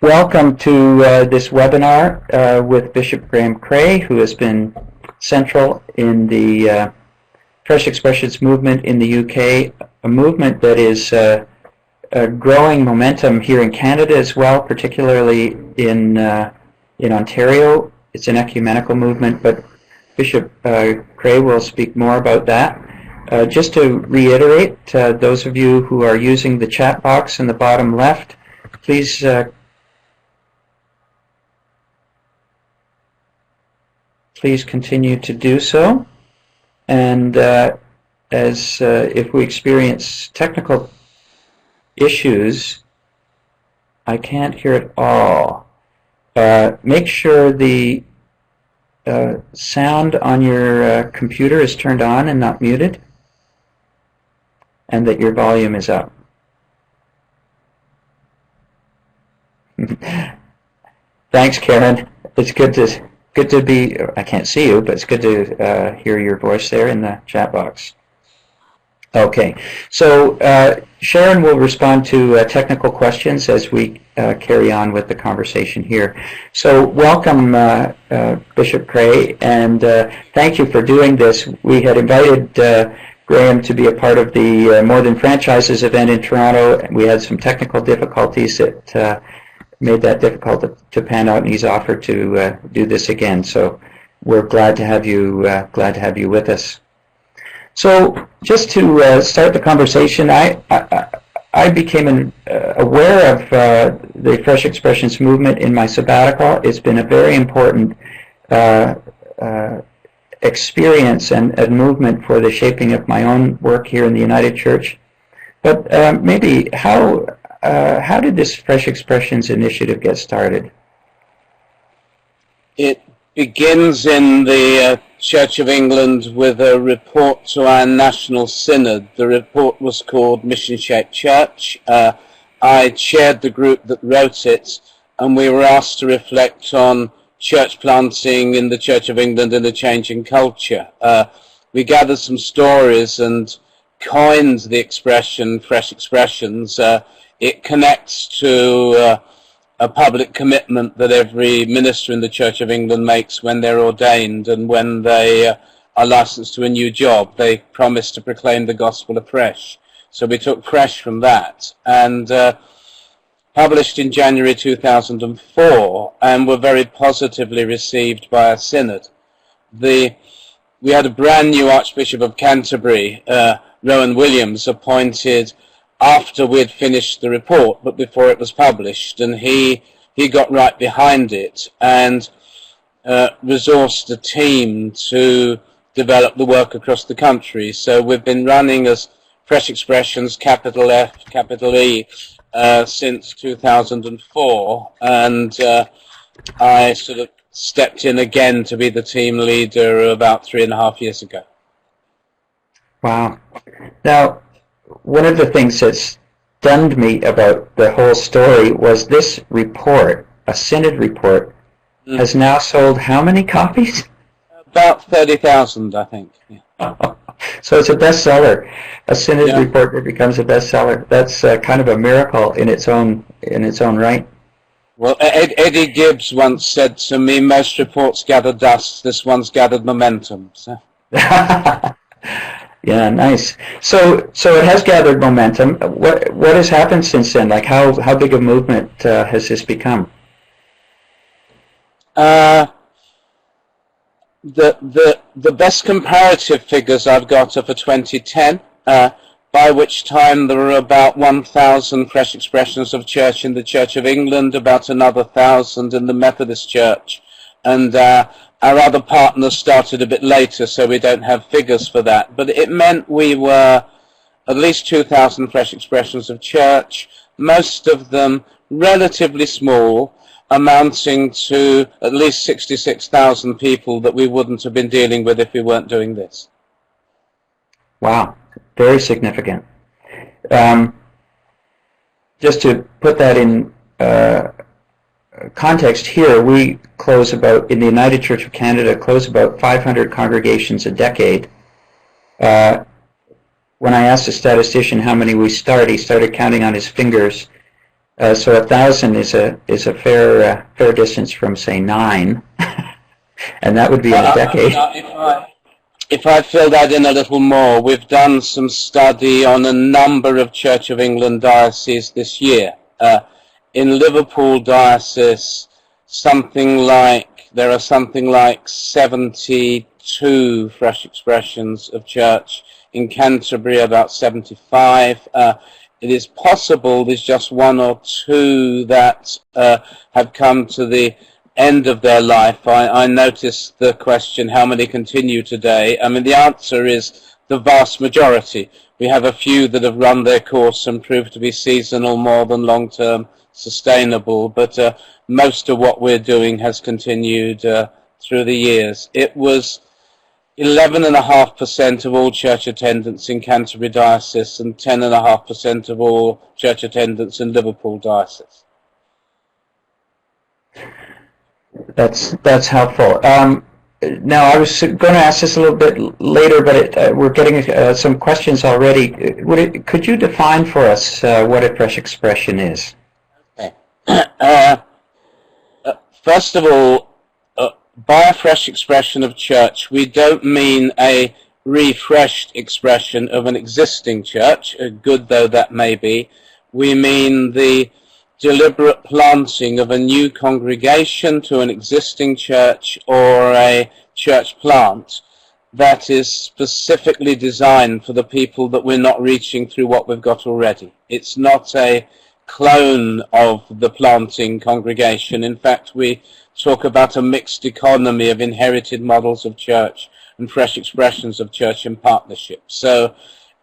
Welcome to this webinar with Bishop Graham Cray, who has been central in the Fresh Expressions movement in the UK, a movement that is growing momentum here in Canada as well, particularly in Ontario. It's an ecumenical movement, but Bishop Cray will speak more about that. Just to reiterate, those of you who are using the chat box in the bottom left, please continue to do so. And if we experience technical issues, I can't hear it all. Make sure the sound on your computer is turned on and not muted, and that your volume is up. Thanks, Karen. It's good to be, I can't see you, but it's good to hear your voice there in the chat box. Okay, so Sharon will respond to technical questions as we carry on with the conversation here. So welcome, Bishop Cray, and thank you for doing this. We had invited Graham to be a part of the More Than Franchises event in Toronto. We had some technical difficulties that made that difficult to pan out, and he's offered to do this again. So we're glad to have you with us. So just to start the conversation, I became aware of the Fresh Expressions movement in my sabbatical. It's been a very important experience and movement for the shaping of my own work here in the United Church. But maybe how did this Fresh Expressions initiative get started? It begins in the Church of England with a report to our National Synod. The report was called Mission-Shaped Church. I chaired the group that wrote it, and we were asked to reflect on church planting in the Church of England and the changing culture. We gathered some stories and coined the expression Fresh Expressions. It connects to a public commitment that every minister in the Church of England makes when they're ordained and when they are licensed to a new job. They promise to proclaim the gospel afresh. So we took fresh from that and published in January 2004 and were very positively received by our synod. We had a brand new Archbishop of Canterbury, Rowan Williams, appointed after we'd finished the report, but before it was published, and he got right behind it and resourced a team to develop the work across the country. So we've been running as Fresh Expressions, capital F, capital E, since 2004, and I sort of stepped in again to be the team leader about 3.5 years ago. Wow. Now, one of the things that stunned me about the whole story was this report, a synod report, has now sold how many copies? About 30,000, I think. Yeah. So it's a bestseller. A synod report that becomes a bestseller. That's kind of a miracle in its own right. Well, Eddie Gibbs once said to me, "Most reports gather dust. This one's gathered momentum." So. Yeah, nice. So it has gathered momentum. What has happened since then? Like how big a movement has this become? The best comparative figures I've got are for 2010, by which time there were about 1,000 Fresh Expressions of Church in the Church of England, about another 1,000 in the Methodist Church, and our other partners started a bit later, so we don't have figures for that. But it meant we were at least 2,000 Fresh Expressions of Church, most of them relatively small, amounting to at least 66,000 people that we wouldn't have been dealing with if we weren't doing this. Wow, very significant. Just to put that in context here, we close about, in the United Church of Canada, close about 500 congregations a decade. When I asked a statistician how many we start, he started counting on his fingers. So 1,000 is a fair distance from, say, 9, and that would be in a decade. If I fill that in a little more, we've done some study on a number of Church of England dioceses this year. In Liverpool diocese, there are something like 72 fresh expressions of church. In Canterbury, about 75. It is possible there's just 1 or 2 that have come to the end of their life. I noticed the question, how many continue today? I mean, the answer is the vast majority. We have a few that have run their course and proved to be seasonal more than long-term sustainable, but most of what we're doing has continued through the years. It was 11.5% of all church attendance in Canterbury diocese and 10.5% of all church attendance in Liverpool diocese. That's helpful. Now, I was going to ask this a little bit later, but we're getting some questions already. Could you define for us what a fresh expression is? Okay. First of all, by a fresh expression of church, we don't mean a refreshed expression of an existing church, good though that may be. We mean the deliberate planting of a new congregation to an existing church or a church plant that is specifically designed for the people that we're not reaching through what we've got already. It's not a clone of the planting congregation. In fact, we talk about a mixed economy of inherited models of church and fresh expressions of church in partnership. So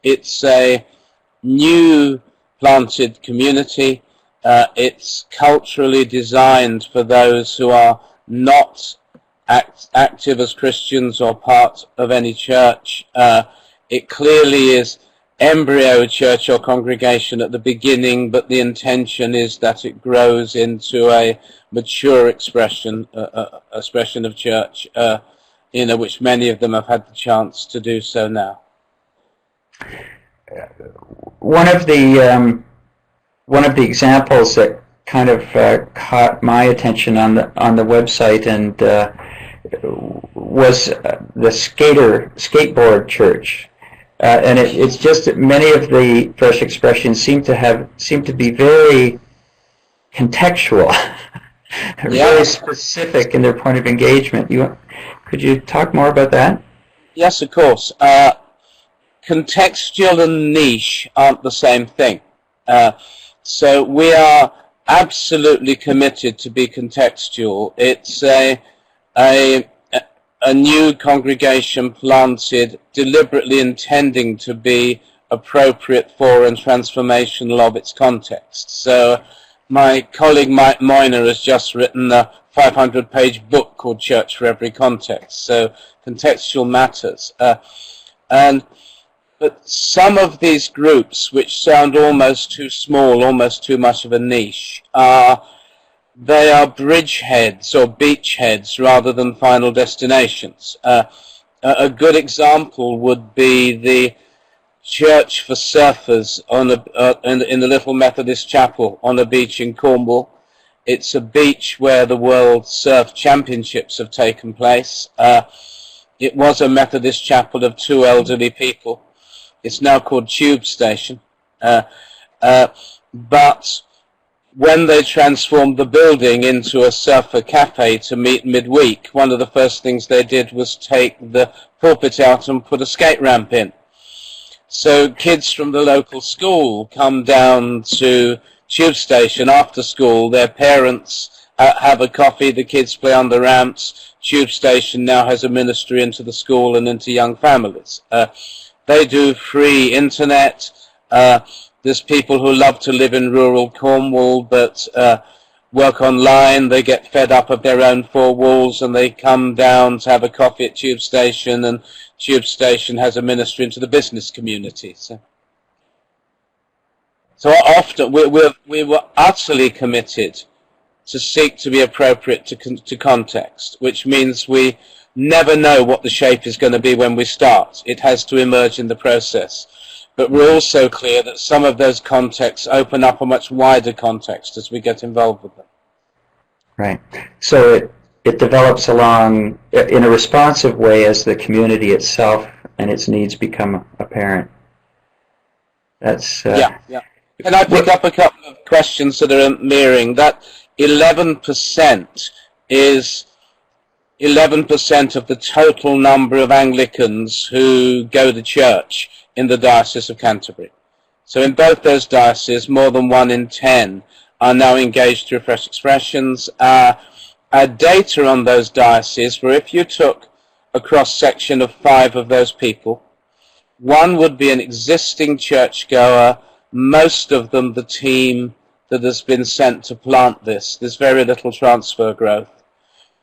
it's a new planted community. It's culturally designed for those who are not active as Christians or part of any church. It clearly is embryo church or congregation at the beginning, but the intention is that it grows into a mature expression of church, which many of them have had the chance to do so now. One of the examples that kind of caught my attention on the website and was the skateboard church. And it's just that many of the fresh expressions seem to be very contextual, very specific in their point of engagement. Could you talk more about that? Yes, of course. Contextual and niche aren't the same thing. So we are absolutely committed to be contextual. It's a new congregation planted, deliberately intending to be appropriate for and transformational of its context. So my colleague Mike Moyner has just written a 500-page book called Church for Every Context. So contextual matters. But some of these groups, which sound almost too small, almost too much of a niche, they are bridgeheads or beachheads rather than final destinations. A good example would be the Church for Surfers in the Little Methodist Chapel on a beach in Cornwall. It's a beach where the World Surf Championships have taken place. It was a Methodist chapel of 2 elderly people. It's now called Tube Station. But when they transformed the building into a surfer cafe to meet midweek, one of the first things they did was take the pulpit out and put a skate ramp in. So kids from the local school come down to Tube Station after school. Their parents have a coffee. The kids play on the ramps. Tube Station now has a ministry into the school and into young families. They do free internet. There's people who love to live in rural Cornwall but work online. They get fed up of their own 4 walls and they come down to have a coffee at Tube Station, and Tube Station has a ministry into the business community. So often we were utterly committed to seek to be appropriate to context, which means we never know what the shape is going to be when we start. It has to emerge in the process. But we're also clear that some of those contexts open up a much wider context as we get involved with them. Right. So it develops along in a responsive way as the community itself and its needs become apparent. That's yeah. Can I pick up a couple of questions that are mirroring? That 11% is 11% of the total number of Anglicans who go to church in the Diocese of Canterbury. So in both those dioceses, more than 1 in 10 are now engaged through Fresh Expressions. Our data on those dioceses were, if you took a cross-section of 5 of those people, one would be an existing churchgoer, most of them the team that has been sent to plant this. There's very little transfer growth.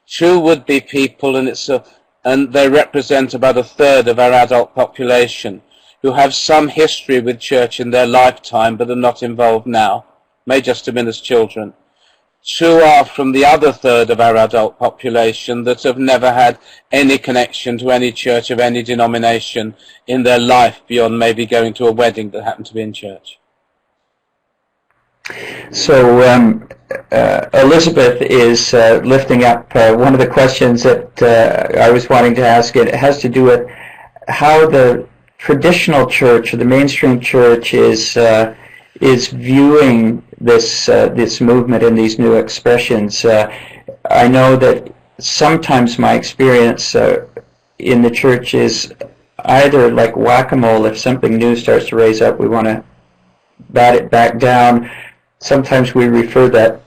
2 would be people, and they represent about a third of our adult population, who have some history with church in their lifetime but are not involved now, may just have been as children. 2 are from the other third of our adult population that have never had any connection to any church of any denomination in their life beyond maybe going to a wedding that happened to be in church. So Elizabeth is lifting up one of the questions that I was wanting to ask. It has to do with how the traditional church or the mainstream church is viewing this movement and these new expressions. I know that sometimes my experience in the church is either like whack-a-mole. If something new starts to raise up, we want to bat it back down. Sometimes we refer to that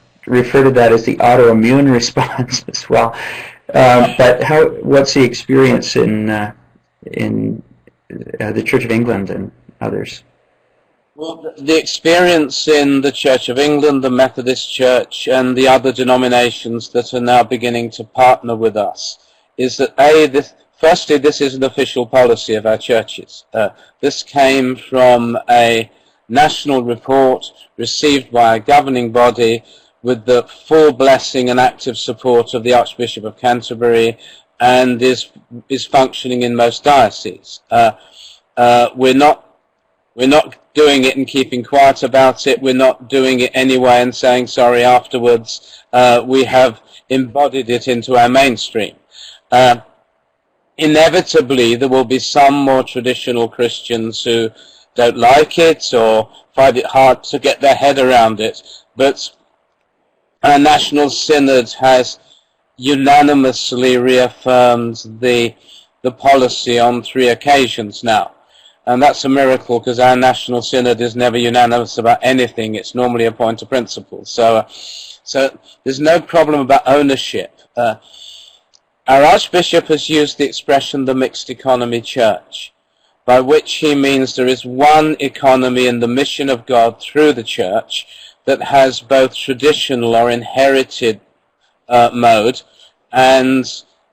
as the autoimmune response as well. But what's the experience in the Church of England and others? Well, the experience in the Church of England, the Methodist Church, and the other denominations that are now beginning to partner with us is that, firstly, this is an official policy of our churches. This came from a national report received by a governing body with the full blessing and active support of the Archbishop of Canterbury, and is functioning in most dioceses. We're not doing it and keeping quiet about it. We're not doing it anyway and saying sorry afterwards. We have embodied it into our mainstream. Inevitably, there will be some more traditional Christians who don't like it or find it hard to get their head around it. But our National Synod has unanimously reaffirmed the policy on 3 occasions now. And that's a miracle, because our National Synod is never unanimous about anything. It's normally a point of principle. So there's no problem about ownership. Our Archbishop has used the expression the mixed economy church, by which he means there is one economy in the mission of God through the church that has both traditional or inherited mode and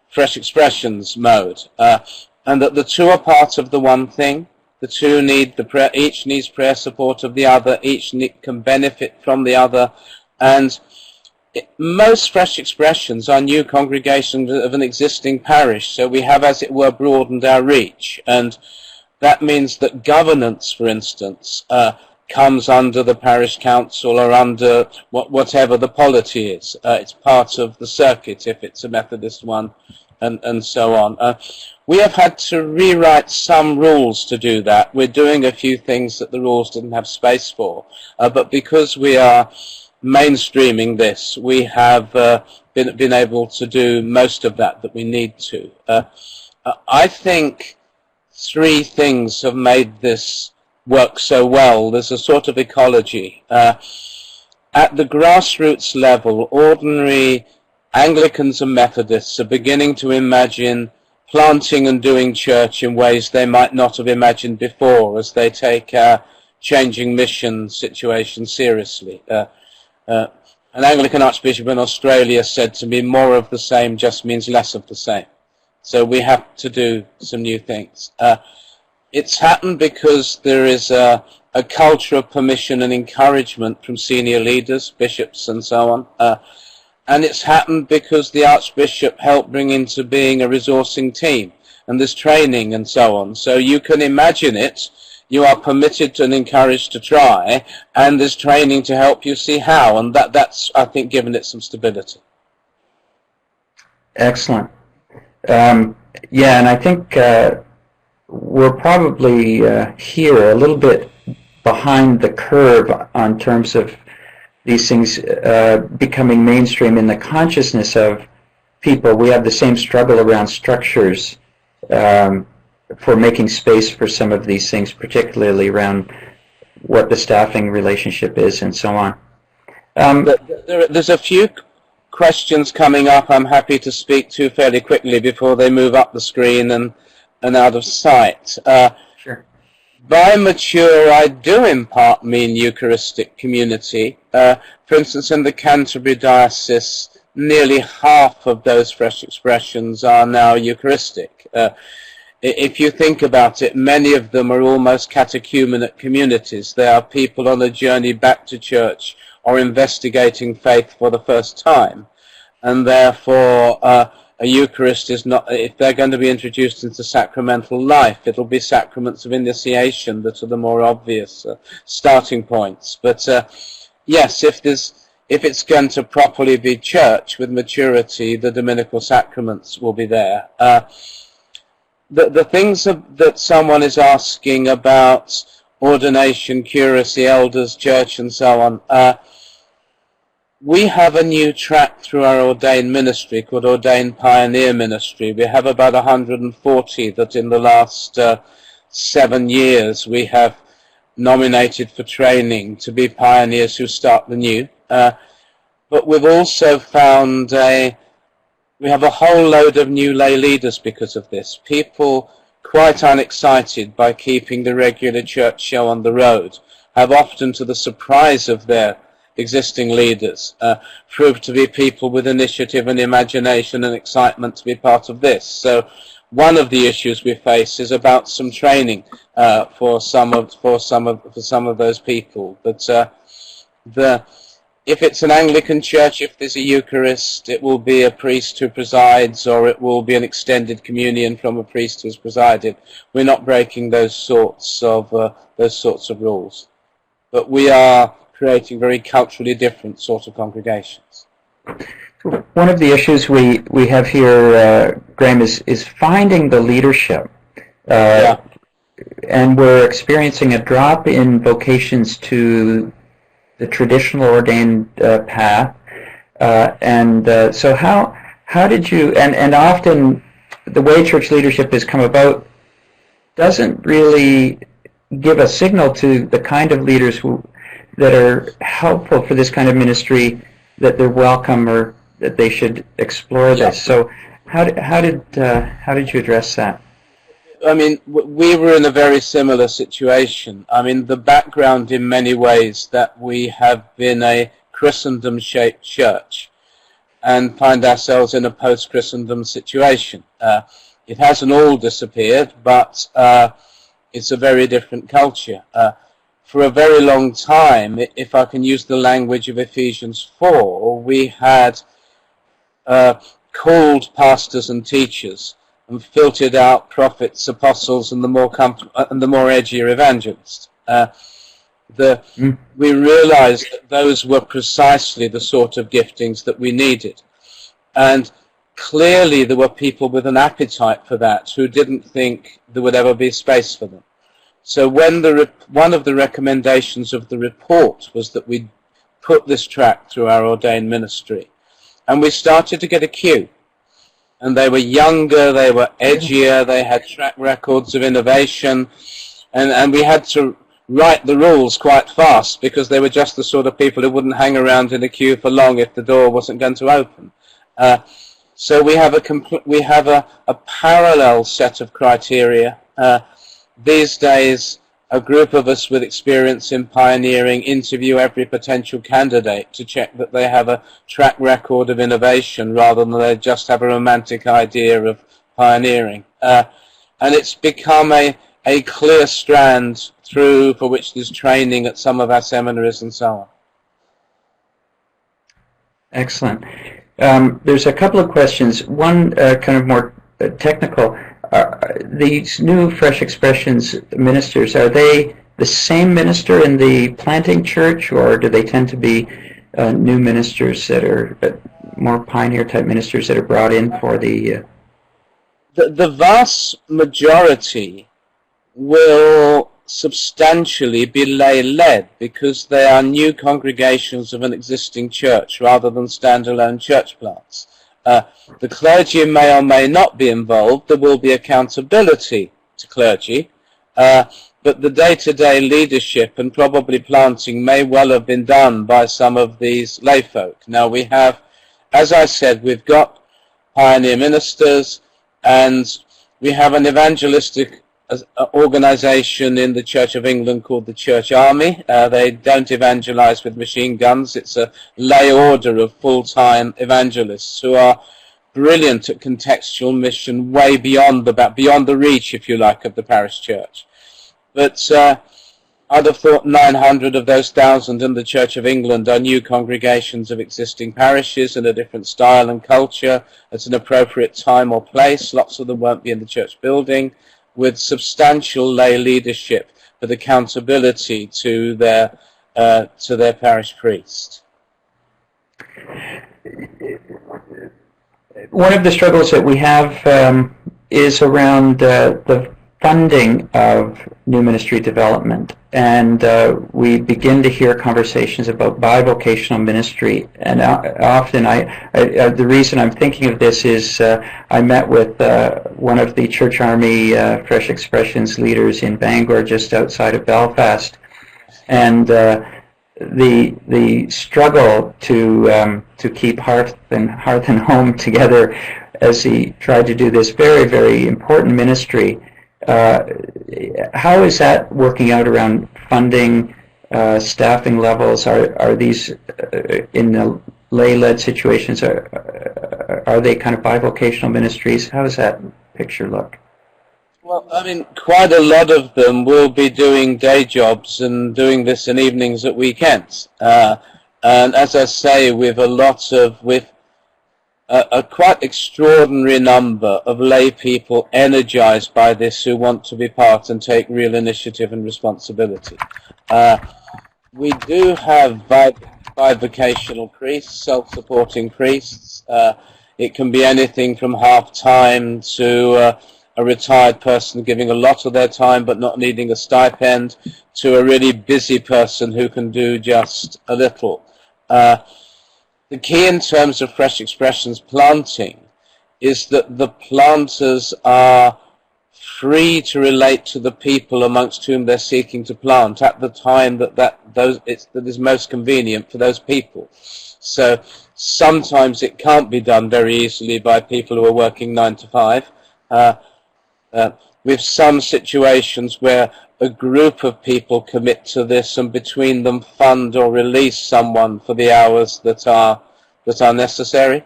Fresh Expressions mode, and that the 2 are part of the one thing. The 2 need each needs prayer support of the other, each can benefit from the other, and most Fresh Expressions are new congregations of an existing parish, so we have, as it were, broadened our reach, and that means that governance, for instance, comes under the parish council or under whatever the polity is. It's part of the circuit if it's a Methodist one, and so on. We have had to rewrite some rules to do that. We're doing a few things that the rules didn't have space for, but because we are mainstreaming this, we have been able to do most of that we need to. I think 3 things have made this work so well. There's a sort of ecology. At the grassroots level, ordinary Anglicans and Methodists are beginning to imagine planting and doing church in ways they might not have imagined before, as they take our changing mission situation seriously. An Anglican Archbishop in Australia said to me, more of the same just means less of the same. So we have to do some new things. It's happened because there is a culture of permission and encouragement from senior leaders, bishops and so on. And it's happened because the Archbishop helped bring into being a resourcing team, and there's training and so on. So you can imagine it. You are permitted and encouraged to try, and there's training to help you see how, and that's, I think, given it some stability. Excellent. Yeah, and I think we're probably here a little bit behind the curve on terms of these things becoming mainstream in the consciousness of people. We have the same struggle around structures for making space for some of these things, particularly around what the staffing relationship is and so on. There's a few questions coming up I'm happy to speak to fairly quickly before they move up the screen and out of sight. Sure. By mature, I do in part mean Eucharistic community. For instance, in the Canterbury Diocese, nearly half of those fresh expressions are now Eucharistic. If you think about it, many of them are almost catechumenate communities. They are people on a journey back to church or investigating faith for the first time. And therefore, a Eucharist is not, if they're going to be introduced into sacramental life, it'll be sacraments of initiation that are the more obvious starting points. But yes, if it's going to properly be church with maturity, the dominical sacraments will be there. The things that someone is asking about ordination, curacy, elders, church, and so on, we have a new track through our ordained ministry called Ordained Pioneer Ministry. We have about 140 that in the last 7 years we have nominated for training to be pioneers who start the new. But we've also found we have a whole load of new lay leaders because of this. People quite unexcited by keeping the regular church show on the road have often, to the surprise of their existing leaders, proved to be people with initiative and imagination and excitement to be part of this. So one of the issues we face is about some training for some of those people. But if it's an Anglican church, if there's a Eucharist, it will be a priest who presides, or it will be an extended communion from a priest who's presided. We're not breaking those sorts of rules, but we are creating very culturally different sort of congregations. One of the issues we have here, Graham, is finding the leadership. Yeah. And we're experiencing a drop in vocations to the traditional ordained path. So how did you, and often the way church leadership has come about doesn't really give a signal to the kind of leaders that are helpful for this kind of ministry, that they're welcome or that they should explore this. So how did you address that? I mean, we were in a very similar situation. I mean, the background in many ways that we have been a Christendom-shaped church and find ourselves in a post-Christendom situation. It hasn't all disappeared, but it's a very different culture. For a very long time, if I can use the language of Ephesians 4, we had called pastors and teachers and filtered out prophets, apostles, and the more edgier evangelists. We realized that those were precisely the sort of giftings that we needed. And clearly there were people with an appetite for that who didn't think there would ever be space for them. So when one of the recommendations of the report was that we put this track through our ordained ministry, and we started to get a queue. And they were younger, they were edgier, they had track records of innovation, and we had to write the rules quite fast because they were just the sort of people who wouldn't hang around in a queue for long if the door wasn't going to open. So we have a parallel set of criteria. These days, a group of us with experience in pioneering interview every potential candidate to check that they have a track record of innovation rather than they just have a romantic idea of pioneering. And it's become a clear strand through for which there's training at some of our seminaries and so on. Excellent. There's a couple of questions. One kind of more technical. these new Fresh Expressions ministers, are they the same minister in the planting church, or do they tend to be new ministers that are more pioneer type ministers that are brought in for the... The vast majority will substantially be lay-led because they are new congregations of an existing church rather than standalone church plants. The clergy may or may not be involved. There will be accountability to clergy, but the day-to-day leadership and probably planting may well have been done by some of these layfolk. Now we have, as I said, we've got pioneer ministers, and we have an evangelistic organization in the Church of England called the Church Army. They don't evangelize with machine guns. It's a lay order of full-time evangelists who are brilliant at contextual mission, way beyond the reach, if you like, of the parish church. But I'd have thought 900 of those 1,000 in the Church of England are new congregations of existing parishes in a different style and culture at an appropriate time or place. Lots of them won't be in the church building, with substantial lay leadership, with accountability to their parish priest. One of the struggles that we have is around the funding of new ministry development, and we begin to hear conversations about bivocational ministry. And often, the reason I'm thinking of this is I met with one of the Church Army Fresh Expressions leaders in Bangor, just outside of Belfast, and the struggle to keep hearth and home together as he tried to do this very, very important ministry. How is that working out around funding, staffing levels? Are these in the lay-led situations? Are they kind of bivocational ministries? How does that picture look? Well, I mean, quite a lot of them will be doing day jobs and doing this in evenings at weekends. And as I say, with a quite extraordinary number of lay people energized by this who want to be part and take real initiative and responsibility. We do have bivocational priests, self-supporting priests. It can be anything from half-time to a retired person giving a lot of their time but not needing a stipend, to a really busy person who can do just a little. The key in terms of Fresh Expressions planting is that the planters are free to relate to the people amongst whom they're seeking to plant at the time that is most convenient for those people. So sometimes it can't be done very easily by people who are working 9 to 5. With some situations where a group of people commit to this and between them fund or release someone for the hours that are necessary.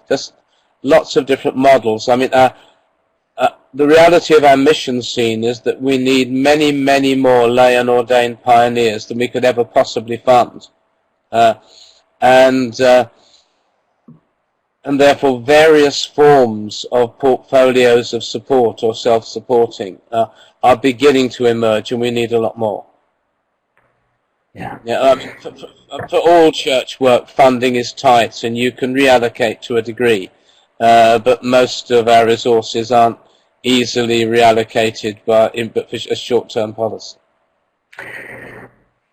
Just lots of different models. I mean, the reality of our mission scene is that we need many, many more lay and ordained pioneers than we could ever possibly fund. And therefore various forms of portfolios of support or self-supporting are beginning to emerge, and we need a lot more. Yeah. I mean, for all church work, funding is tight, and you can reallocate to a degree, but most of our resources aren't easily reallocated but for a short-term policy.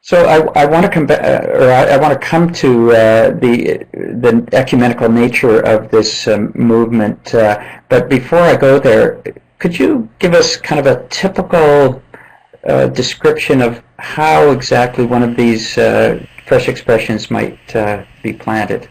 So I want to come back, or I want to come to the ecumenical nature of this movement. But before I go there, could you give us kind of a typical description of how exactly one of these Fresh Expressions might be planted?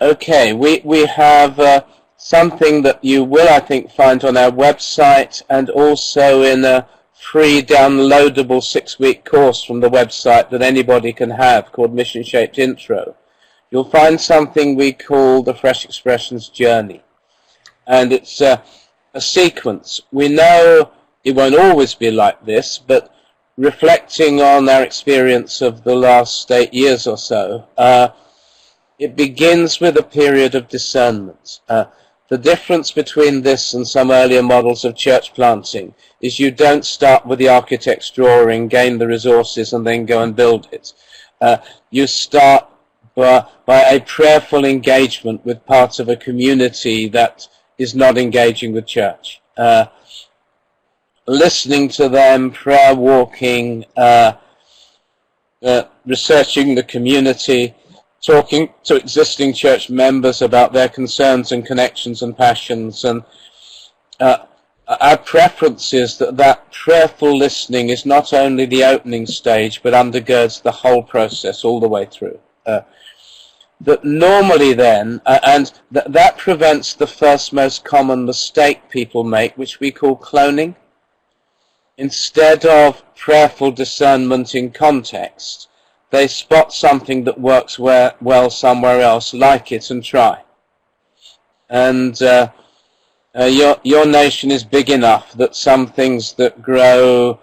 Okay, we have something that you will, I think, find on our website, and also in a free downloadable 6-week course from the website that anybody can have called Mission Shaped Intro. You'll find something we call the Fresh Expressions Journey. And it's a sequence. We know it won't always be like this, but reflecting on our experience of the last 8 years or so, it begins with a period of discernment. The difference between this and some earlier models of church planting is you don't start with the architect's drawing, gain the resources, and then go and build it. You start by a prayerful engagement with parts of a community that is not engaging with church. Listening to them, prayer walking, researching the community, talking to existing church members about their concerns and connections and passions. And our preference is that prayerful listening is not only the opening stage, but undergirds the whole process all the way through. That normally then, and that prevents the first most common mistake people make, which we call cloning. Instead of prayerful discernment in context, they spot something that works well somewhere else, like it, and try. And your nation is big enough that some things that grow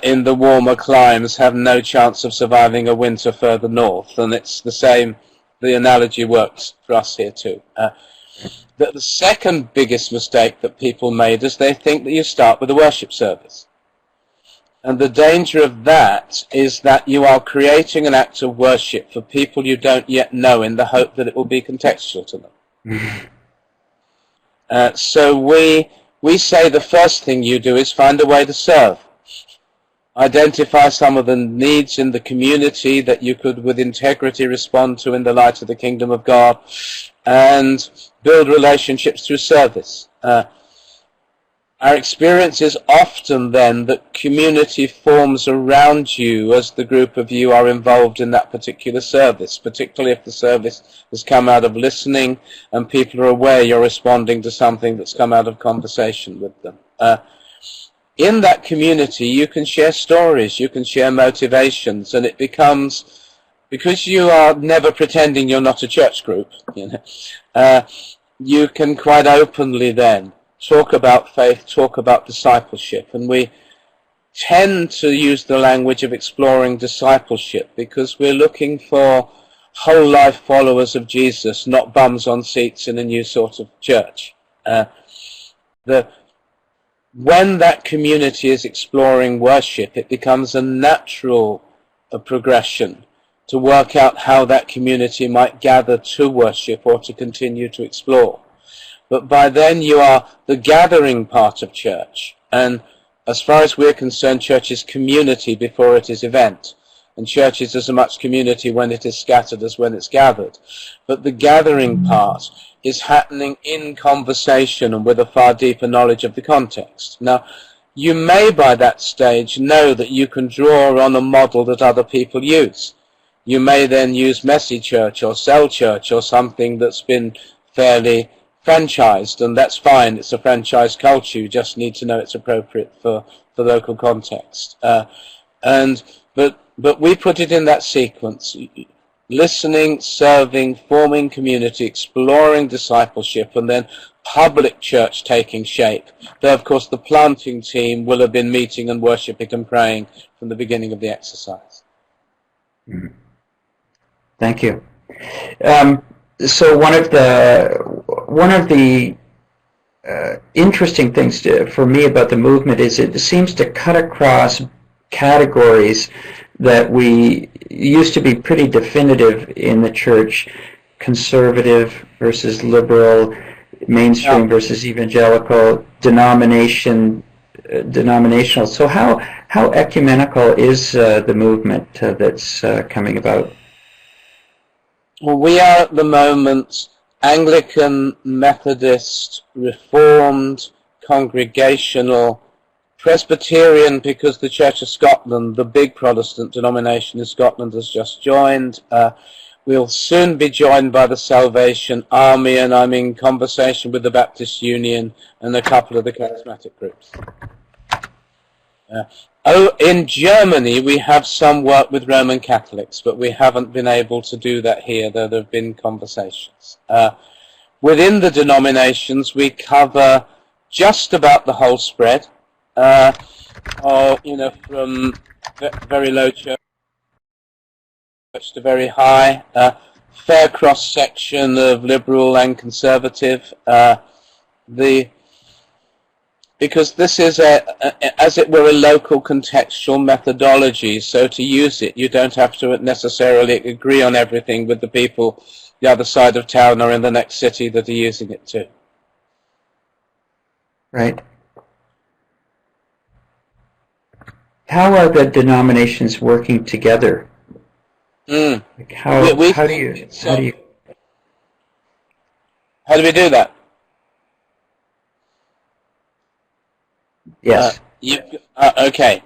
in the warmer climes have no chance of surviving a winter further north, and it's the same. The analogy works for us here too. The second biggest mistake that people made is they think that you start with a worship service. And the danger of that is that you are creating an act of worship for people you don't yet know in the hope that it will be contextual to them. So we say the first thing you do is find a way to serve. Identify some of the needs in the community that you could with integrity respond to in the light of the kingdom of God, and build relationships through service. Our experience is often then that community forms around you as the group of you are involved in that particular service, particularly if the service has come out of listening and people are aware you're responding to something that's come out of conversation with them. In that community, you can share stories, you can share motivations, and it becomes, because you are never pretending you're not a church group, you can quite openly then talk about faith, talk about discipleship. And we tend to use the language of exploring discipleship because we're looking for whole life followers of Jesus, not bums on seats in a new sort of church. When that community is exploring worship, it becomes a natural progression to work out how that community might gather to worship or to continue to explore. But by then you are the gathering part of church. And as far as we're concerned, church is community before it is event. And church is as much community when it is scattered as when it's gathered. But the gathering part is happening in conversation and with a far deeper knowledge of the context. Now, you may by that stage know that you can draw on a model that other people use. You may then use messy church or cell church or something that's been fairly franchised, and that's fine. It's a franchise culture. You just need to know it's appropriate for the local context. But we put it in that sequence: listening, serving, forming community, exploring discipleship, and then public church taking shape. Though, of course, the planting team will have been meeting and worshipping and praying from the beginning of the exercise. Thank you. So one of the interesting things for me about the movement is it seems to cut across categories that we used to be pretty definitive in the church: conservative versus liberal, mainstream versus evangelical, denominational. So how ecumenical is the movement that's coming about? Well, we are at the moment Anglican, Methodist, Reformed, Congregational, Presbyterian, because the Church of Scotland, the big Protestant denomination in Scotland, has just joined. We'll soon be joined by the Salvation Army, and I'm in conversation with the Baptist Union and a couple of the charismatic groups. In Germany, we have some work with Roman Catholics, but we haven't been able to do that here, though there have been conversations. Within the denominations, we cover just about the whole spread, from very low church to very high, fair cross-section of liberal and conservative. because this is as it were, a local contextual methodology. So to use it, you don't have to necessarily agree on everything with the people the other side of town or in the next city that are using it too. Right. How are the denominations working together? Like how do you do that? Yes. Okay.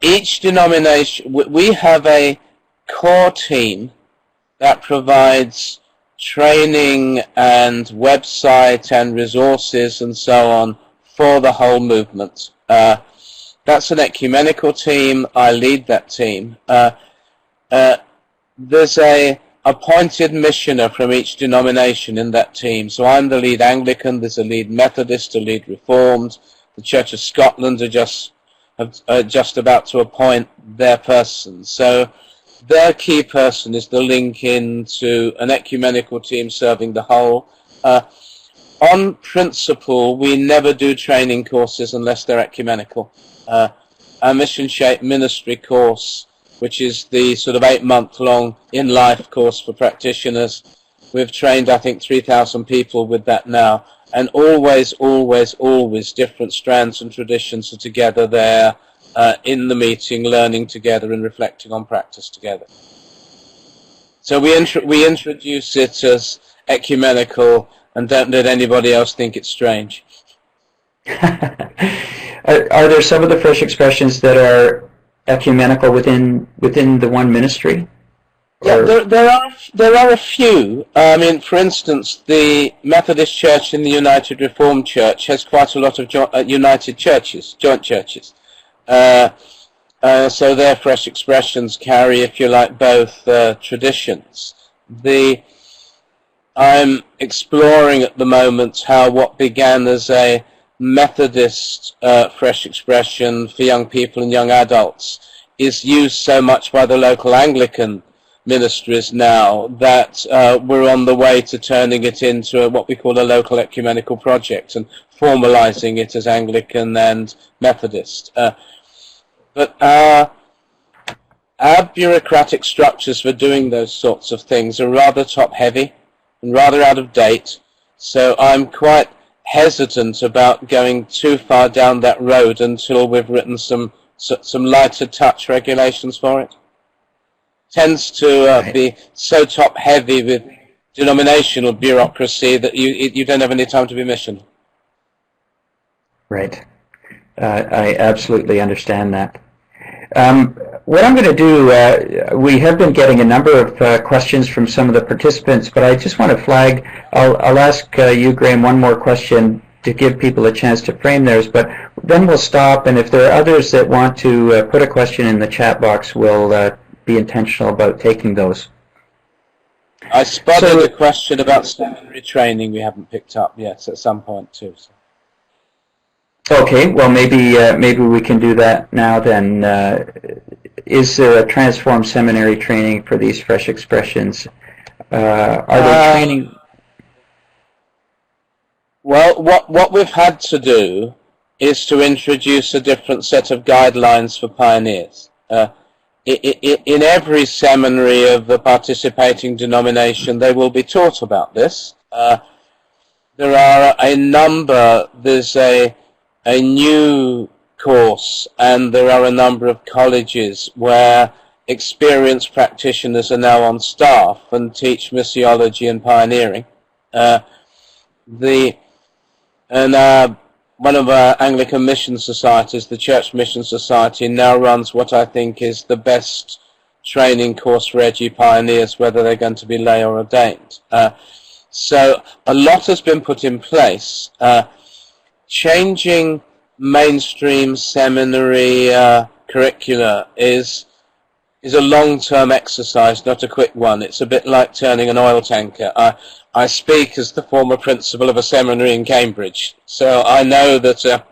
Each denomination, we have a core team that provides training and website and resources and so on for the whole movement. That's an ecumenical team. I lead that team. There's a appointed missioner from each denomination in that team. So I'm the lead Anglican, there's a lead Methodist, a lead Reformed. The Church of Scotland are just about to appoint their person. So their key person is the link into an ecumenical team serving the whole. On principle, we never do training courses unless they're ecumenical. Our Mission Shaped Ministry course, which is the sort of 8-month-long in-life course for practitioners. We've trained, I think, 3,000 people with that now. And always, always, always different strands and traditions are together there in the meeting, learning together and reflecting on practice together. So we introduce it as ecumenical and don't let anybody else think it's strange. Are there some of the fresh expressions that are ecumenical within the one ministry? Yeah, there are a few. I mean, for instance, the Methodist Church and the United Reformed Church has quite a lot of united churches, joint churches. So their fresh expressions carry, if you like, both traditions. I'm exploring at the moment how what began as a Methodist fresh expression for young people and young adults is used so much by the local Anglican ministries now that we're on the way to turning it into what we call a local ecumenical project and formalizing it as Anglican and Methodist. But our bureaucratic structures for doing those sorts of things are rather top-heavy and rather out of date, so I'm quite hesitant about going too far down that road until we've written some lighter touch regulations for it. Tends to be so top heavy with denominational bureaucracy that you don't have any time to be missional. Right. I absolutely understand that. What I'm going to do, we have been getting a number of questions from some of the participants, but I just want to flag, I'll ask you, Graham, one more question to give people a chance to frame theirs, but then we'll stop, and if there are others that want to put a question in the chat box, we'll be intentional about taking those. I spotted a question about seminary training we haven't picked up yet at some point too. So. Okay, well maybe we can do that now then. Is there a transformed seminary training for these fresh expressions? Are they training? Well, what we've had to do is to introduce a different set of guidelines for pioneers. In every seminary of the participating denomination, they will be taught about this. There are a number, there's a new course, and there are a number of colleges where experienced practitioners are now on staff and teach missiology and pioneering. One of our Anglican Mission Societies, the Church Mission Society, now runs what I think is the best training course for edgy pioneers, whether they're going to be lay or ordained. So a lot has been put in place. Changing mainstream seminary curricula is a long-term exercise, not a quick one. It's a bit like turning an oil tanker. I speak as the former principal of a seminary in Cambridge, so I know that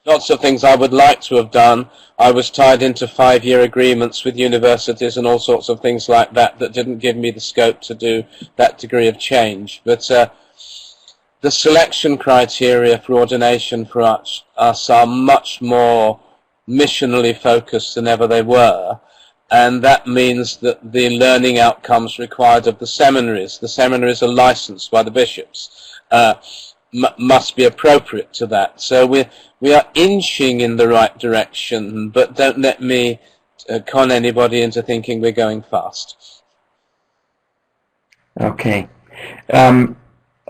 lots of things I would like to have done. I was tied into 5-year agreements with universities and all sorts of things like that that didn't give me the scope to do that degree of change. But the selection criteria for ordination for us are much more missionally focused than ever they were, and that means that the learning outcomes required of the seminaries are licensed by the bishops, must be appropriate to that. So we are inching in the right direction, but don't let me con anybody into thinking we're going fast. Okay.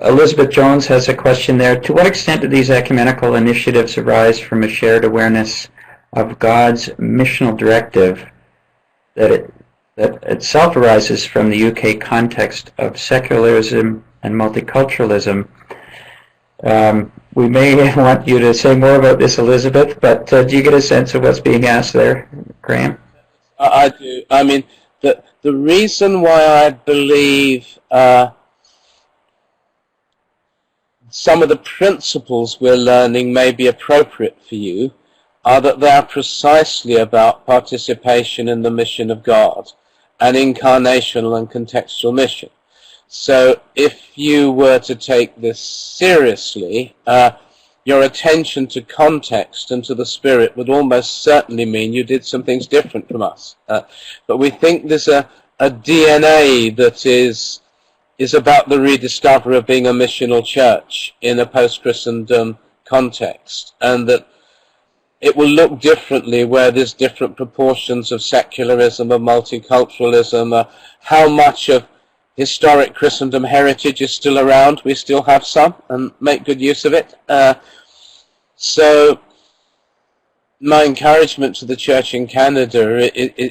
Elizabeth Jones has a question there. To what extent do these ecumenical initiatives arise from a shared awareness of God's missional directive that itself arises from the UK context of secularism and multiculturalism? We may want you to say more about this, Elizabeth, but do you get a sense of what's being asked there, Graham? I do. I mean, the reason why I believe some of the principles we're learning may be appropriate for you are that they are precisely about participation in the mission of God, an incarnational and contextual mission. So if you were to take this seriously, your attention to context and to the Spirit would almost certainly mean you did some things different from us. But we think there's a DNA that is about the rediscovery of being a missional church in a post-Christendom context, and that it will look differently where there's different proportions of secularism, of multiculturalism, how much of historic Christendom heritage is still around. We still have some and make good use of it. So my encouragement to the church in Canada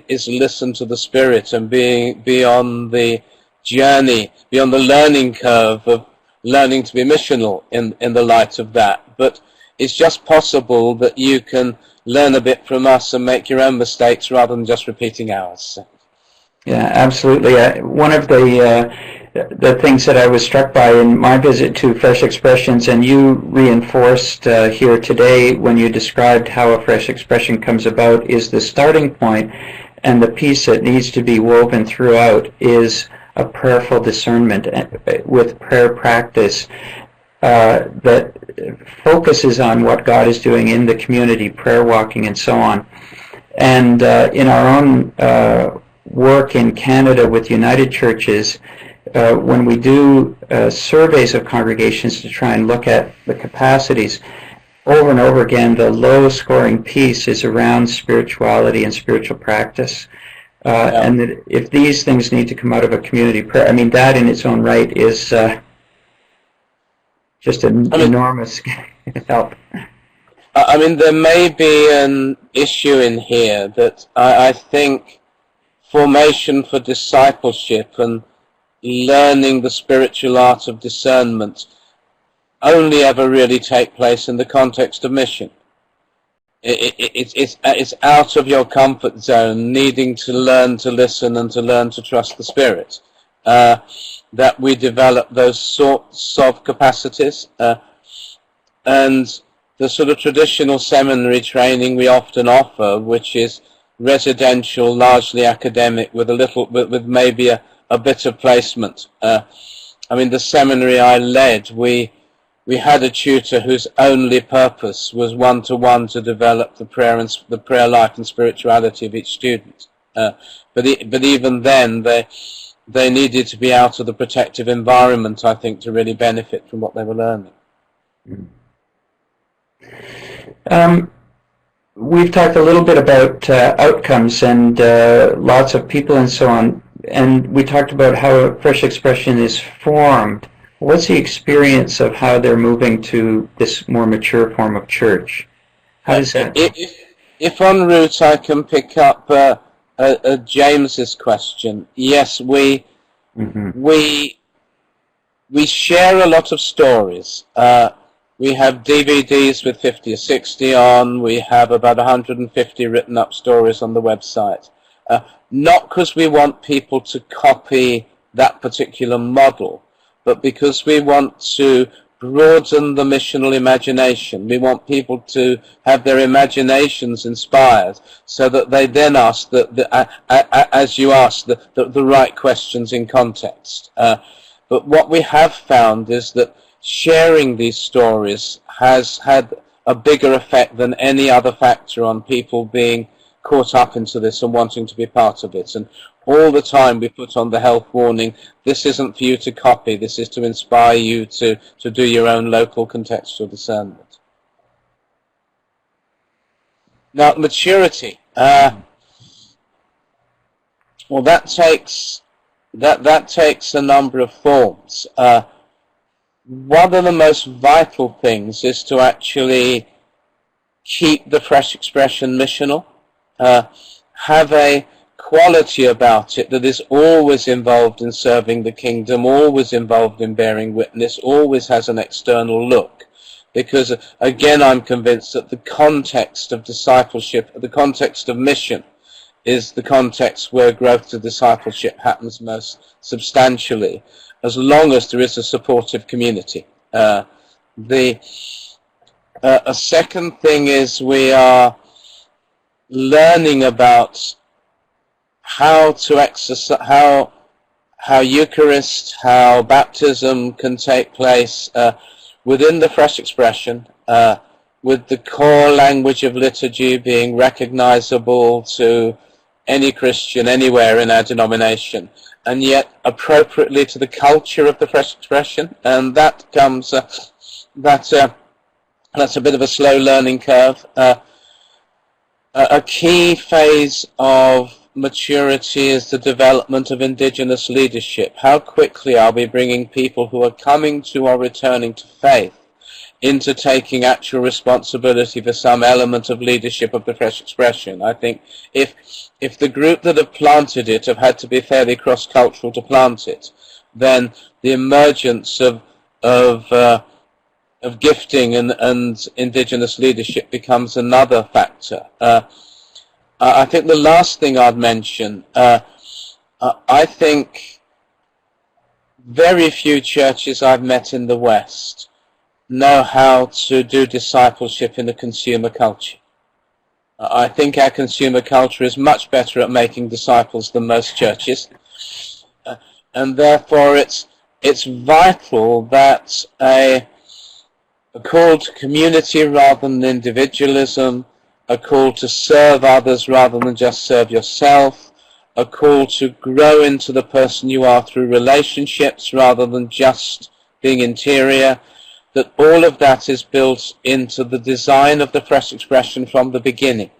is listen to the Spirit and be on the journey, be on the learning curve of learning to be missional in the light of that. But it's just possible that you can learn a bit from us and make your own mistakes rather than just repeating ours. Yeah, absolutely. One of the things that I was struck by in my visit to Fresh Expressions, and you reinforced here today when you described how a fresh expression comes about, is the starting point, and the piece that needs to be woven throughout is a prayerful discernment with prayer practice that focuses on what God is doing in the community, prayer walking and so on. And in our own work in Canada with United Churches, when we do surveys of congregations to try and look at the capacities, over and over again, the low-scoring piece is around spirituality and spiritual practice. And that if these things need to come out of a community prayer, I mean, that in its own right is just an enormous help. I mean, there may be an issue in here that I think formation for discipleship and learning the spiritual art of discernment only ever really take place in the context of mission. It's out of your comfort zone, needing to learn to listen and to learn to trust the Spirit, that we develop those sorts of capacities. And the sort of traditional seminary training we often offer, which is residential, largely academic, with with maybe a bit of placement. I mean, the seminary I led, we had a tutor whose only purpose was one-to-one to develop the prayer life and spirituality of each student. But even then, they needed to be out of the protective environment, I think, to really benefit from what they were learning. We've talked a little bit about outcomes and lots of people and so on, and we talked about how a fresh expression is formed. What's the experience of how they're moving to this more mature form of church? How does that? If en route I can pick up James's question, yes, we share a lot of stories. We have DVDs with 50 or 60 on. We have about 150 written up stories on the website. Not because we want people to copy that particular model, but because we want to broaden the missional imagination. We want people to have their imaginations inspired so that they then ask, as you asked, the right questions in context. But what we have found is that sharing these stories has had a bigger effect than any other factor on people being caught up into this and wanting to be part of it. And all the time we put on the health warning, this isn't for you to copy, this is to inspire you to do your own local contextual discernment. Now, maturity. Well, that takes a number of forms. One of the most vital things is to actually keep the fresh expression missional, have a quality about it that is always involved in serving the kingdom, always involved in bearing witness, always has an external look. Because, again, I'm convinced that the context of discipleship, the context of mission, is the context where growth to discipleship happens most substantially, as long as there is a supportive community. A second thing is we are learning about how to exercise, how Eucharist, how baptism can take place within the fresh expression, with the core language of liturgy being recognizable to any Christian anywhere in our denomination, and yet appropriately to the culture of the fresh expression. And that comes, that's a bit of a slow learning curve. A key phase of maturity is the development of indigenous leadership. How quickly are we bringing people who are coming to or returning to faith into taking actual responsibility for some element of leadership of the fresh expression? I think if the group that have planted it have had to be fairly cross-cultural to plant it, then the emergence of gifting and indigenous leadership becomes another factor. I think the last thing I'd mention, I think very few churches I've met in the West know how to do discipleship in a consumer culture. I think our consumer culture is much better at making disciples than most churches, and therefore it's vital that a call to community rather than individualism, a call to serve others rather than just serve yourself, a call to grow into the person you are through relationships rather than just being interior, that all of that is built into the design of the fresh expression from the beginning.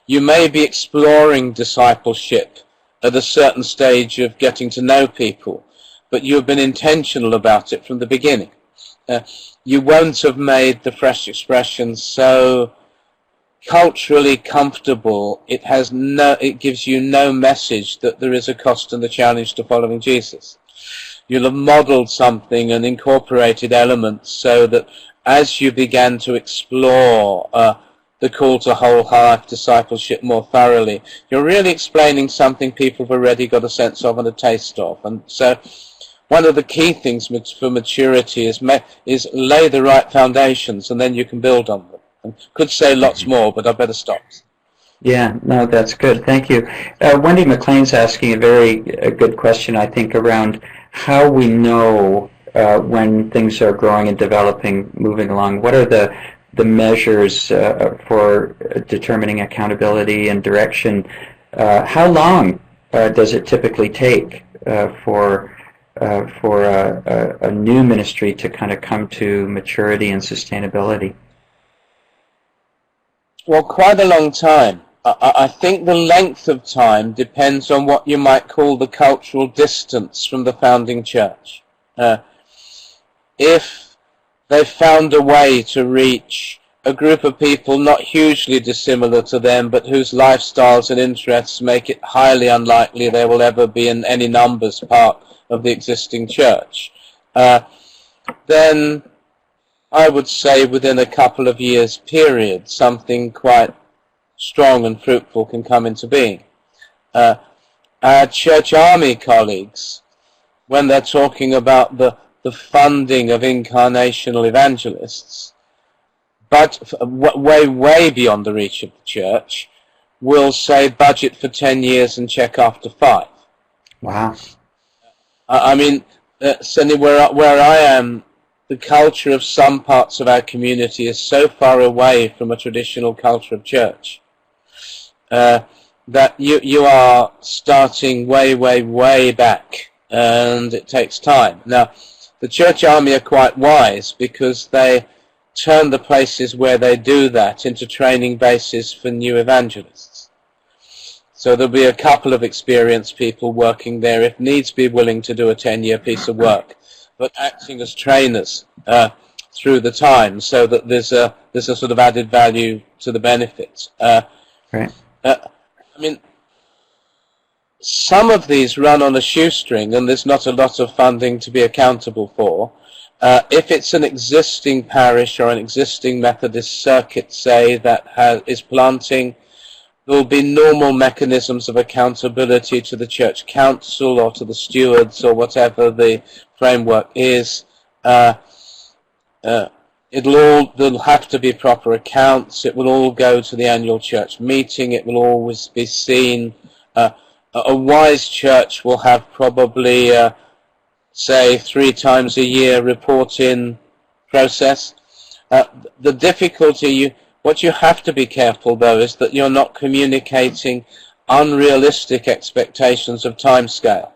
You may be exploring discipleship at a certain stage of getting to know people, but you've been intentional about it from the beginning. You won't have made the fresh expression so culturally comfortable, it gives you no message that there is a cost and a challenge to following Jesus. You'll have modeled something and incorporated elements so that as you began to explore the call to whole heart discipleship more thoroughly, you're really explaining something people have already got a sense of and a taste of. And so one of the key things for maturity is lay the right foundations, and then you can build on them. I could say lots more, but I better stop. Yeah, no, that's good. Thank you. Wendy McLean's asking a very good question, I think, around how we know when things are growing and developing, moving along. What are the measures for determining accountability and direction? How long does it typically take for a new ministry to kind of come to maturity and sustainability? Well, quite a long time. I think the length of time depends on what you might call the cultural distance from the founding church. If they've found a way to reach a group of people not hugely dissimilar to them, but whose lifestyles and interests make it highly unlikely they will ever be in any numbers part of the existing church, then I would say within a couple of years period, something quite strong and fruitful can come into being. Our church army colleagues, when they're talking about the funding of incarnational evangelists, but way beyond the reach of the church, will say budget for 10 years and check after 5. Wow. I mean, certainly where I am the culture of some parts of our community is so far away from a traditional culture of church that you are starting way back, and it takes time. Now, the church army are quite wise because they turn the places where they do that into training bases for new evangelists. So there'll be a couple of experienced people working there, if needs be, willing to do a 10-year piece of work, but acting as trainers through the time, so that there's a sort of added value to the benefits. Right. I mean, some of these run on a shoestring, and there's not a lot of funding to be accountable for. If it's an existing parish or an existing Methodist circuit, say, that is planting, there will be normal mechanisms of accountability to the church council or to the stewards or whatever the framework is. There'll have to be proper accounts. It will all go to the annual church meeting. It will always be seen. A wise church will have probably, say, 3 times a year report-in process. The difficulty, what you have to be careful, though, is that you're not communicating unrealistic expectations of timescale.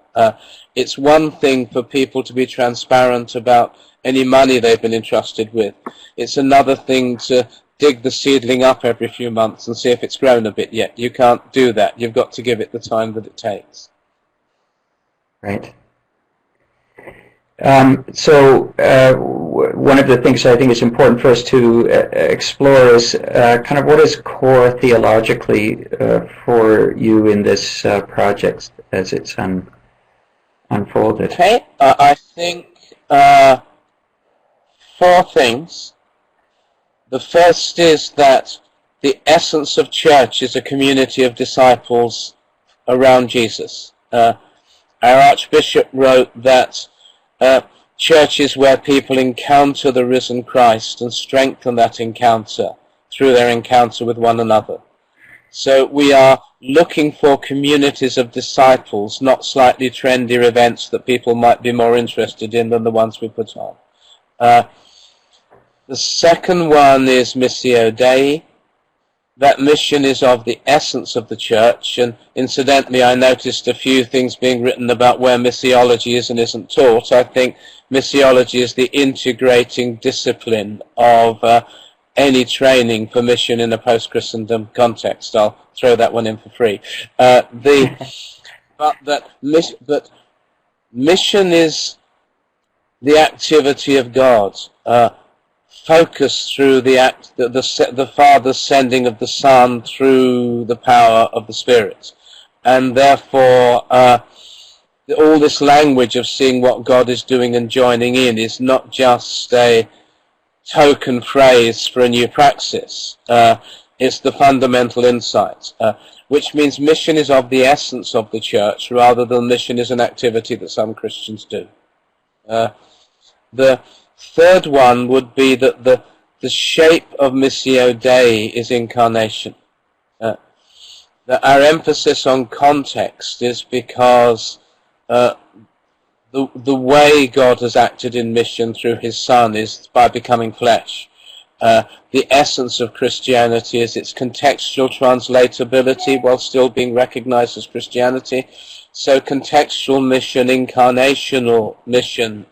It's one thing for people to be transparent about any money they've been entrusted with. It's another thing to dig the seedling up every few months and see if it's grown a bit yet. You can't do that. You've got to give it the time that it takes. Right. One of the things I think is important for us to explore is kind of what is core theologically for you in this project as it's unfolded. Okay, I think 4 things. The first is that the essence of church is a community of disciples around Jesus. Our Archbishop wrote that church is where people encounter the risen Christ and strengthen that encounter through their encounter with one another. So we are looking for communities of disciples, not slightly trendier events that people might be more interested in than the ones we put on. The second one is Missio Dei. That mission is of the essence of the church, and incidentally I noticed a few things being written about where missiology is and isn't taught. I think missiology is the integrating discipline of any training for mission in a post-Christendom context. I'll throw that one in for free. But mission is the activity of God, focused through the Father's sending of the Son through the power of the Spirit. And therefore, all this language of seeing what God is doing and joining in is not just a token phrase for a new praxis. It's the fundamental insight, which means mission is of the essence of the church rather than mission is an activity that some Christians do. The third one would be that the shape of Missio Dei is incarnation. That our emphasis on context is because the way God has acted in mission through his Son is by becoming flesh. The essence of Christianity is its contextual translatability while still being recognized as Christianity. So contextual mission, incarnational mission,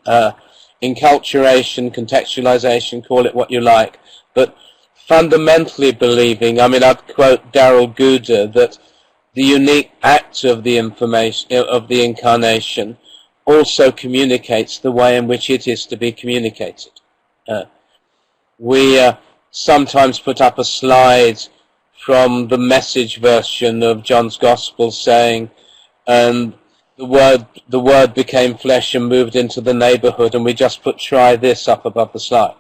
enculturation, contextualization, call it what you like, but fundamentally believing, I mean, I'd quote Darrell Gouda, that the unique act of the incarnation also communicates the way in which it is to be communicated. We sometimes put up a slide from the Message version of John's Gospel saying, and the word became flesh and moved into the neighborhood, and we just put "try this" up above the slide.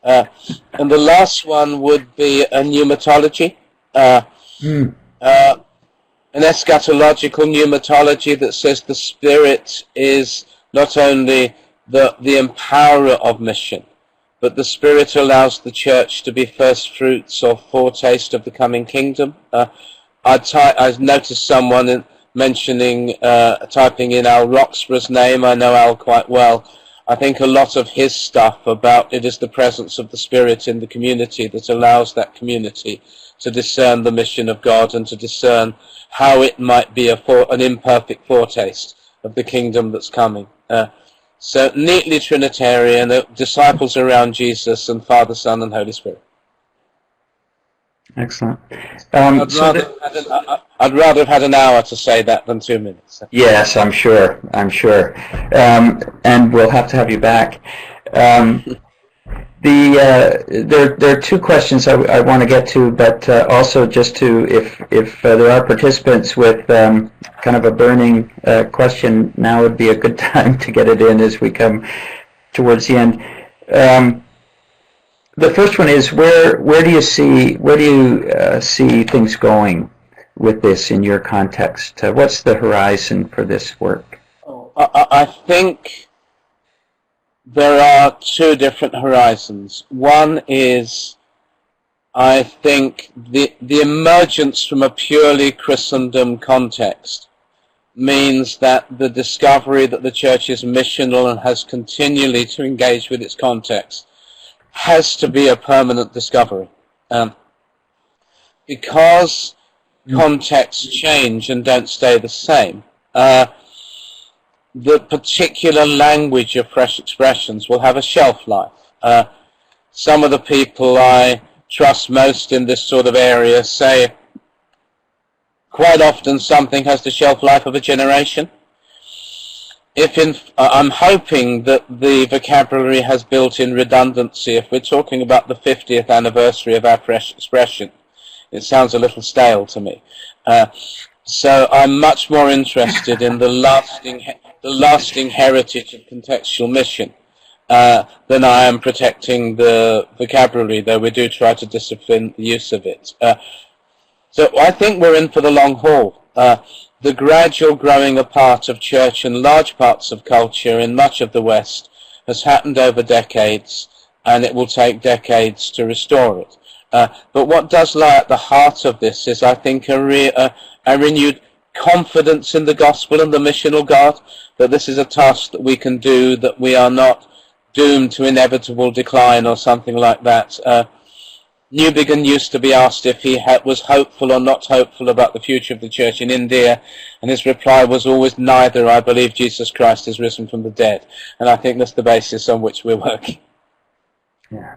And the last one would be a pneumatology, an eschatological pneumatology that says the Spirit is not only the empowerer of mission, but the Spirit allows the church to be first fruits or foretaste of the coming kingdom. I noticed someone mentioning, typing in Al Roxburgh's name. I know Al quite well. I think a lot of his stuff about it is the presence of the Spirit in the community that allows that community to discern the mission of God and to discern how it might be an imperfect foretaste of the kingdom that's coming. So neatly Trinitarian, disciples around Jesus and Father, Son, and Holy Spirit. Excellent. I'd rather have had an hour to say that than 2 minutes. Yes, I'm sure. And we'll have to have you back. There are two questions I want to get to, but also just to, if there are participants with kind of a burning question, now would be a good time to get it in as we come towards the end. The first one is where do you see things going with this in your context? What's the horizon for this work? I think there are two different horizons. One is, I think, the emergence from a purely Christendom context means that the discovery that the church is missional and has continually to engage with its context has to be a permanent discovery. Because contexts change and don't stay the same, the particular language of fresh expressions will have a shelf life. Some of the people I trust most in this sort of area say quite often something has the shelf life of a generation. I'm hoping that the vocabulary has built-in redundancy. If we're talking about the 50th anniversary of our fresh expression, it sounds a little stale to me. So I'm much more interested in the lasting heritage of contextual mission than I am protecting the vocabulary, though we do try to discipline the use of it. So I think we're in for the long haul. The gradual growing apart of church and large parts of culture in much of the West has happened over decades, and it will take decades to restore it. But what does lie at the heart of this is, I think, a renewed confidence in the gospel and the missional God, that this is a task that we can do, that we are not doomed to inevitable decline or something like that. Newbigin used to be asked if he was hopeful or not hopeful about the future of the church in India, and his reply was always neither. I believe Jesus Christ is risen from the dead, and I think that's the basis on which we're working. Yeah.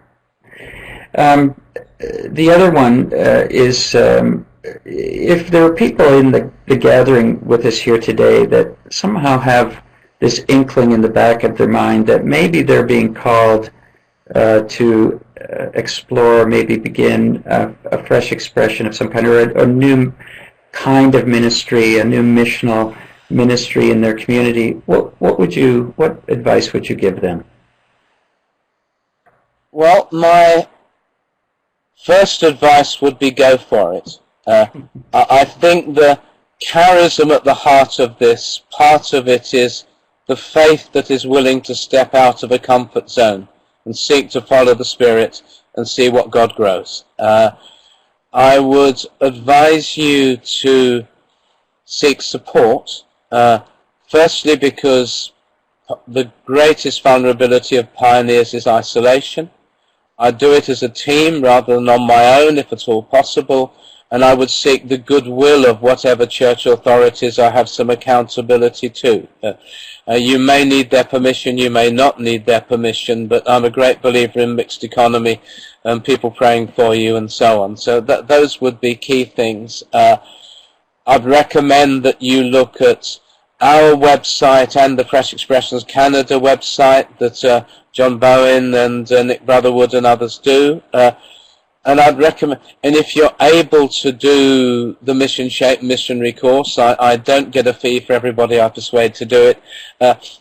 The other one is if there are people in the gathering with us here today that somehow have this inkling in the back of their mind that maybe they're being called to explore, maybe begin a fresh expression of some kind, or a new kind of ministry, a new missional ministry in their community, what advice would you give them? Well, my first advice would be go for it. I think the charism at the heart of this, part of it is the faith that is willing to step out of a comfort zone and seek to follow the Spirit and see what God grows. I would advise you to seek support, firstly because the greatest vulnerability of pioneers is isolation. I do it as a team rather than on my own, if at all possible, and I would seek the goodwill of whatever church authorities I have some accountability to. You may need their permission, you may not need their permission, but I'm a great believer in mixed economy and people praying for you and so on. So those would be key things. I'd recommend that you look at our website and the Fresh Expressions Canada website that John Bowen and Nick Brotherwood and others do. And I'd recommend, and if you're able to do the Mission Shaped Missionary course, I don't get a fee for everybody I persuade to do it.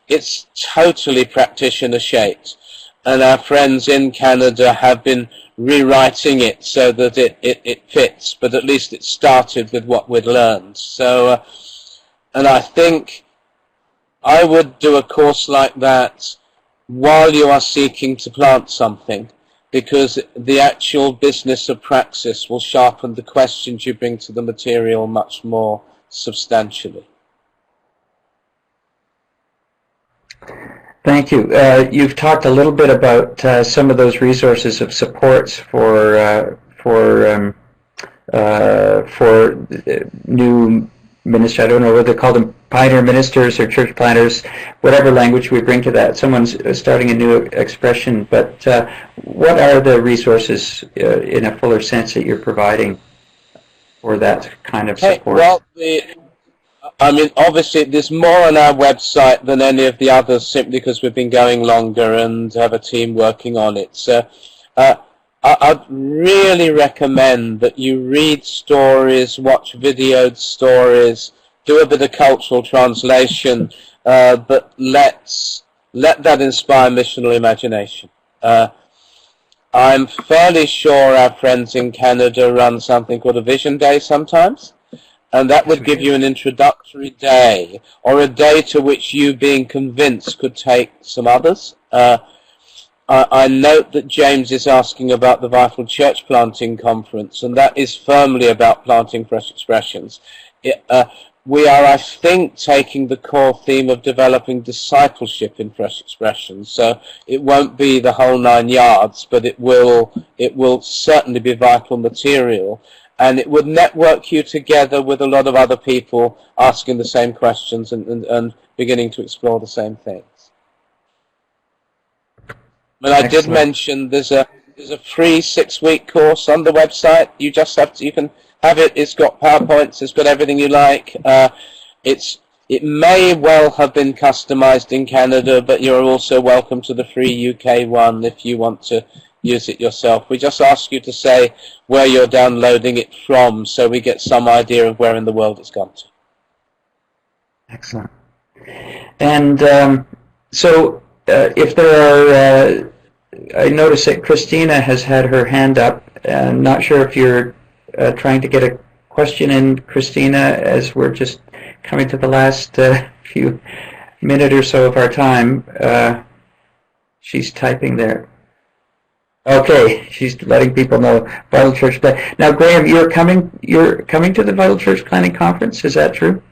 It's totally practitioner shaped. And our friends in Canada have been rewriting it so that it fits, but at least it started with what we'd learned. So, and I think I would do a course like that while you are seeking to plant something, because the actual business of praxis will sharpen the questions you bring to the material much more substantially. Thank you. You've talked a little bit about some of those resources of supports for new ministers. I don't know whether they call them pioneer ministers or church planters, whatever language we bring to that. Someone's starting a new expression, but what are the resources in a fuller sense that you're providing for that kind of support? Well, obviously, there's more on our website than any of the others, simply because we've been going longer and have a team working on it. So I'd really recommend that you read stories, watch videoed stories, do a bit of cultural translation, but let that inspire missional imagination. I'm fairly sure our friends in Canada run something called a Vision Day sometimes. And that would give you an introductory day, or a day to which you, being convinced, could take some others. I note that James is asking about the Vital Church Planting Conference, and that is firmly about planting fresh expressions. We are, I think, taking the core theme of developing discipleship in fresh expressions. So it won't be the whole 9 yards, but it will certainly be vital material. And it would network you together with a lot of other people asking the same questions and beginning to explore the same things. But I did mention there's a free 6-week course on the website. You can have it. It's got PowerPoints. It's got everything you like. It may well have been customized in Canada, but you're also welcome to the free UK one if you want to use it yourself. We just ask you to say where you're downloading it from, so we get some idea of where in the world it's gone to. Excellent. And so if there are, I notice that Christina has had her hand up. I'm not sure if you're trying to get a question in, Christina, as we're just coming to the last few minute or so of our time. She's typing there. Okay, she's letting people know Vital Church Planting. Now, Graham, you're coming to the Vital Church Planting Conference. Is that true?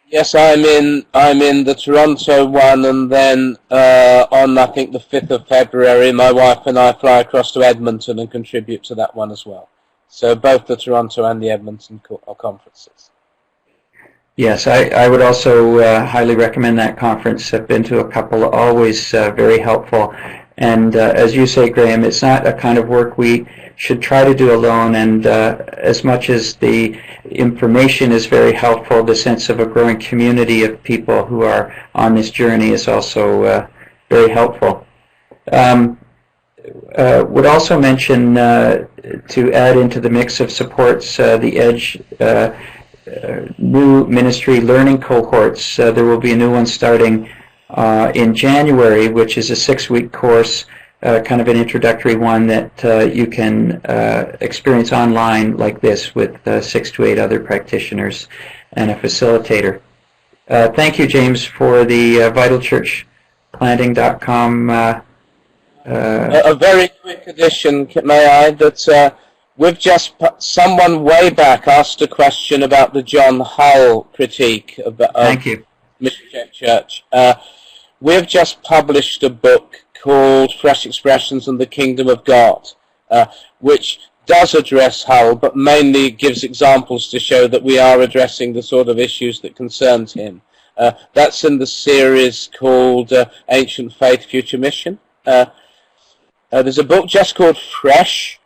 Yes, I'm in the Toronto one, and then on I think the 5th of February, my wife and I fly across to Edmonton and contribute to that one as well. So both the Toronto and the Edmonton conferences. Yes, I would also highly recommend that conference. I've been to a couple, always very helpful. And as you say, Graham, it's not a kind of work we should try to do alone. And as much as the information is very helpful, the sense of a growing community of people who are on this journey is also very helpful. Would also mention, to add into the mix of supports, the EDGE new ministry learning cohorts. There will be a new one starting in January, which is a 6-week course, kind of an introductory one that you can experience online like this with 6 to 8 other practitioners and a facilitator. Thank you, James, for the vitalchurchplanting.com. A very quick addition, may I, that we've just, someone way back asked a question about the John Hull critique of Mission Church. We've just published a book called Fresh Expressions and the Kingdom of God, which does address Hull, but mainly gives examples to show that we are addressing the sort of issues that concerned him. That's in the series called Ancient Faith, Future Mission. There's a book just called Fresh,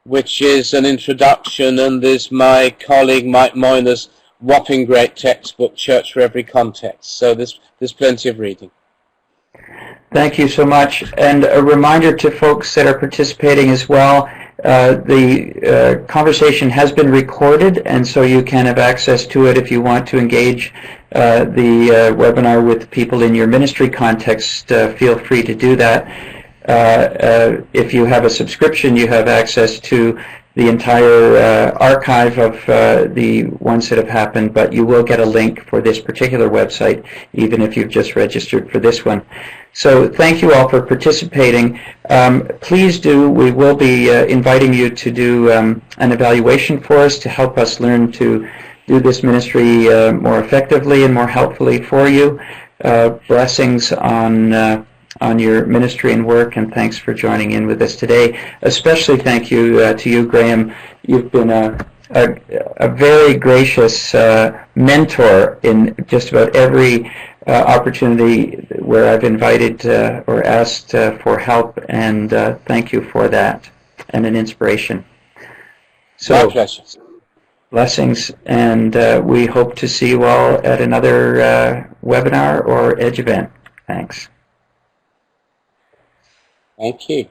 which is an introduction, and there's my colleague Mike Moyner's whopping great textbook, Church for Every Context. So there's plenty of reading. Thank you so much. And a reminder to folks that are participating as well, the conversation has been recorded, and so you can have access to it if you want to engage the webinar with people in your ministry context. Feel free to do that. If you have a subscription, you have access to the entire archive of the ones that have happened, but you will get a link for this particular website, even if you've just registered for this one. So thank you all for participating. Please do, we will be inviting you to do an evaluation for us to help us learn to do this ministry more effectively and more helpfully for you. blessings on your ministry and work, and thanks for joining in with us today. Especially thank you to you, Graham. You've been a very gracious mentor in just about every opportunity where I've invited or asked for help, and thank you for that, and an inspiration. So, my pleasure. Blessings, and we hope to see you all at another webinar or Edge event. Thanks. Thank you.